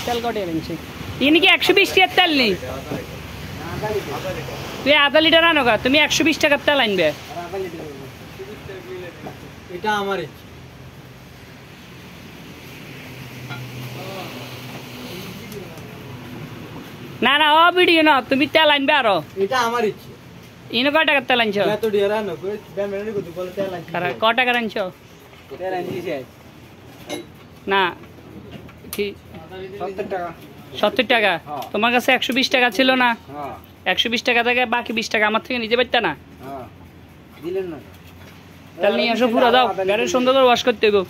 তেল কটে এনেছে ইনি কি 120 টাকার তেল নেই তুই আধা লিটার আনো গা তুমি 120 টাকার তেল আনবে এটা আমার না না ও ভিডিও না তুমি তেল আনবে আরো এটা আমার ইচ্ছে ইনো কয় টাকার তেল আনছো এত ডিয়ারা না কই ব্যামেনে কত বলে তেল আনছি ক টাকার আনছো তেল আনছি না কি 70 টাকা 70 টাকা তোমার কাছে 120 টাকা ছিল না হ্যাঁ 120 টাকা থেকে বাকি 20 টাকা আমার থেকে নিতে পারতা না হ্যাঁ দিলেন না তেল নিয়ে আসো পুরো দাও গাড়ির সুন্দর করে ওয়াশ করতে গো